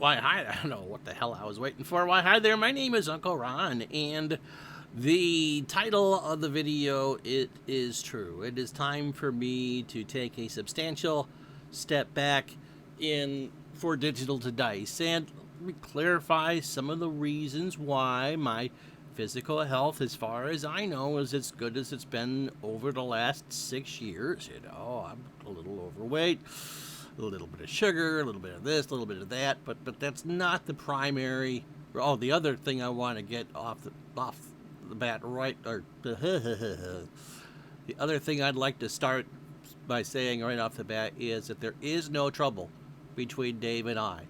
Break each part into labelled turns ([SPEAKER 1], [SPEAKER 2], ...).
[SPEAKER 1] Why, hi, I don't know what the hell I was waiting for. Why, hi there, my name is Uncle Ron, and the title of the video, it is true. It is time for me to take a substantial step back in for Digital to Dice and clarify some of the reasons why my physical health, as far as I know, is as good as it's been over the last 6 years. I'm a little overweight, a little bit of sugar, a little bit of this, a little bit of that, but that's not the primary. Oh, the other thing I want to get off the bat right, or the other thing I'd like to start by saying right off the bat is that there is no trouble between Dave and I.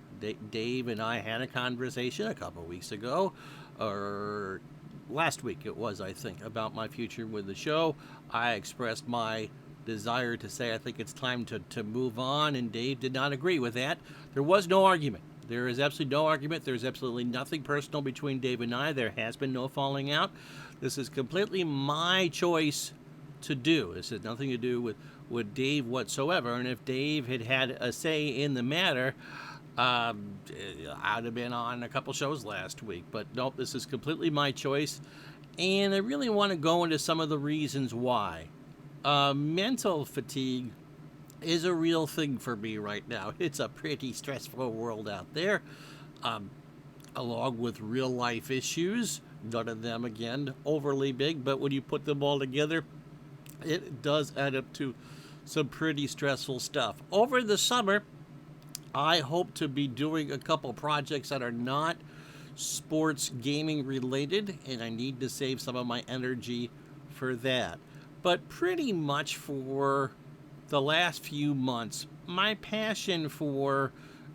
[SPEAKER 1] Dave and I had a conversation a couple weeks ago, or last week it was, I think, about my future with the show. I expressed my desire to say I think it's time to move on, and Dave did not agree with that. There was no argument. There is absolutely no argument. There's absolutely nothing personal between Dave and I. There has been no falling out. This is completely my choice to do. This has nothing to do with Dave whatsoever. And if Dave had had a say in the matter, I'd have been on a couple shows last week. But nope, this is completely my choice. And I really want to go into some of the reasons why. Mental fatigue is a real thing for me right now. It's a pretty stressful world out there, along with real life issues. None of them, again, overly big, but when you put them all together, it does add up to some pretty stressful stuff. Over the summer, I hope to be doing a couple projects that are not sports gaming related, and I need to save some of my energy for that. But pretty much for the last few months, my passion for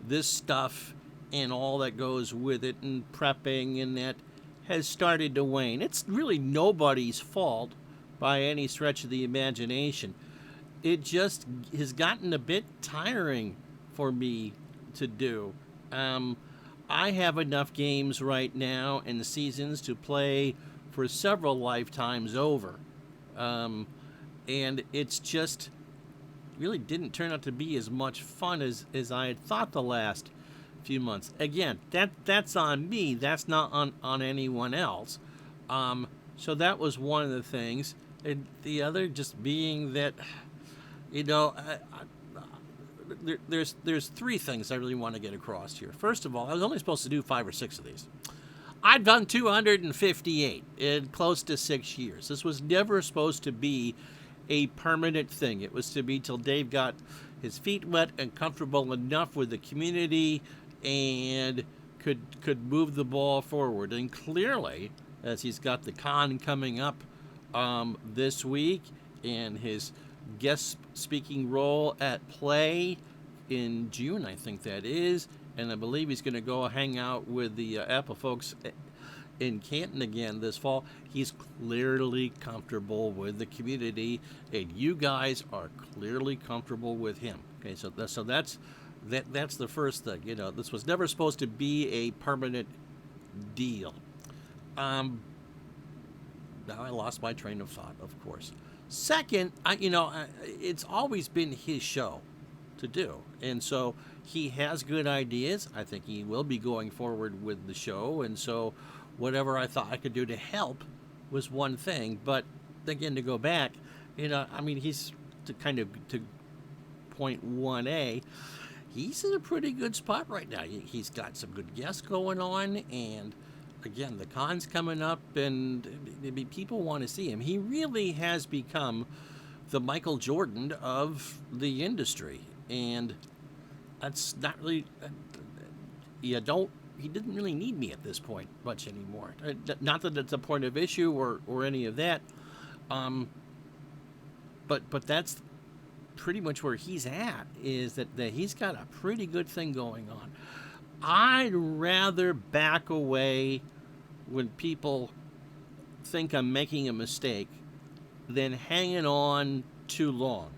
[SPEAKER 1] this stuff and all that goes with it and prepping and that has started to wane. It's really nobody's fault by any stretch of the imagination. It just has gotten a bit tiring for me to do. I have enough games right now and seasons to play for several lifetimes over. And it's just really didn't turn out to be as much fun as I had thought the last few months. Again, that's on me. That's not on anyone else. So that was one of the things. And the other just being that, there's three things I really want to get across here. First of all, I was only supposed to do 5 or 6 of these. I've done 258 in close to 6 years. This was never supposed to be a permanent thing. It was to be till Dave got his feet wet and comfortable enough with the community and could move the ball forward. And clearly, as he's got the con coming up this week and his guest speaking role at Play in June, I think that is, and I believe he's going to go hang out with the Apple folks in Canton again this fall. He's clearly comfortable with the community, and you guys are clearly comfortable with him. Okay, so that's the first thing. This was never supposed to be a permanent deal. Now I lost my train of thought, of course. Second, it's always been his show to do, and so he has good ideas. I think he will be going forward with the show, and so whatever I thought I could do to help was one thing. But again, to go back, he's to point 1A, he's in a pretty good spot right now. He's got some good guests going on, and again, the con's coming up, and people want to see him. He really has become the Michael Jordan of the industry, and that's not really. He didn't really need me at this point much anymore. Not that it's a point of issue or any of that. But that's pretty much where he's at, is that he's got a pretty good thing going on. I'd rather back away when people think I'm making a mistake than hanging on too long.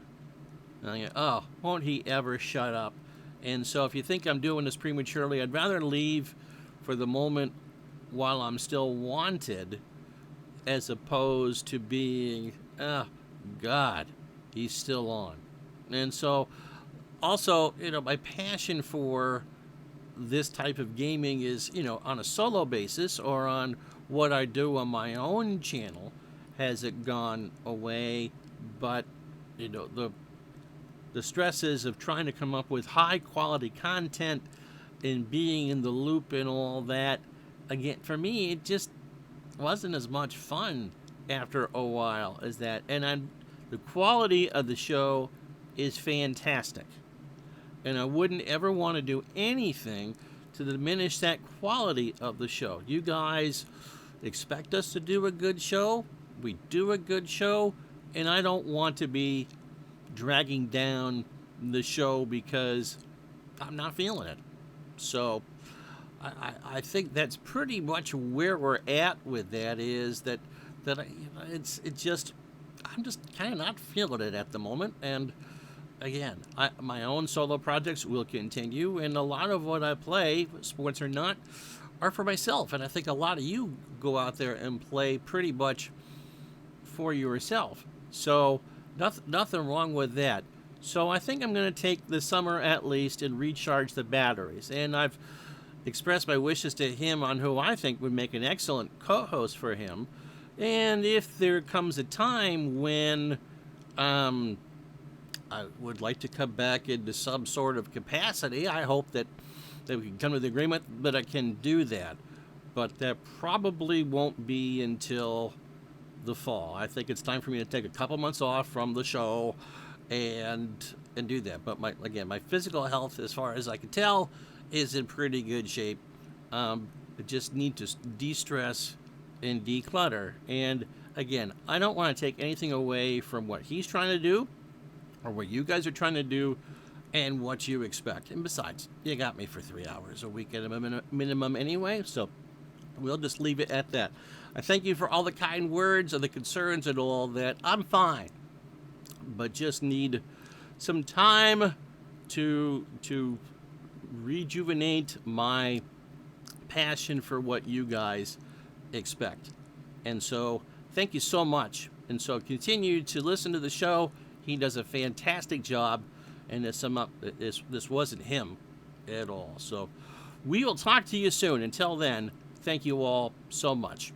[SPEAKER 1] Won't he ever shut up? And so if you think I'm doing this prematurely, I'd rather leave for the moment while I'm still wanted, as opposed to being, God, he's still on. And so also, my passion for this type of gaming is, on a solo basis or on what I do on my own channel, has it gone away? But, the stresses of trying to come up with high quality content and being in the loop and all that, again, for me, it just wasn't as much fun after a while as that. And the quality of the show is fantastic. And I wouldn't ever want to do anything to diminish that quality of the show. You guys expect us to do a good show. We do a good show. And I don't want to be dragging down the show because I'm not feeling it. So I think that's pretty much where we're at with that, is that I'm just kind of not feeling it at the moment. And again, my own solo projects will continue, and a lot of what I play, sports or not, are for myself. And I think a lot of you go out there and play pretty much for yourself. So nothing wrong with that. So I think I'm going to take the summer at least and recharge the batteries. And I've expressed my wishes to him on who I think would make an excellent co-host for him. And if there comes a time when I would like to come back into some sort of capacity, I hope that we can come to the agreement that I can do that. But that probably won't be until the fall. I think it's time for me to take a couple months off from the show and do that. But my physical health, as far as I can tell, is in pretty good shape. I just need to de-stress and declutter. And again, I don't want to take anything away from what he's trying to do or what you guys are trying to do and what you expect. And besides, you got me for 3 hours a week at a minimum anyway, so we'll just leave it at that. I thank you for all the kind words and the concerns and all that. I'm fine, but just need some time to rejuvenate my passion for what you guys expect. And so thank you so much. And so continue to listen to the show. He does a fantastic job, and this wasn't him at all. So we will talk to you soon. Until then, thank you all so much.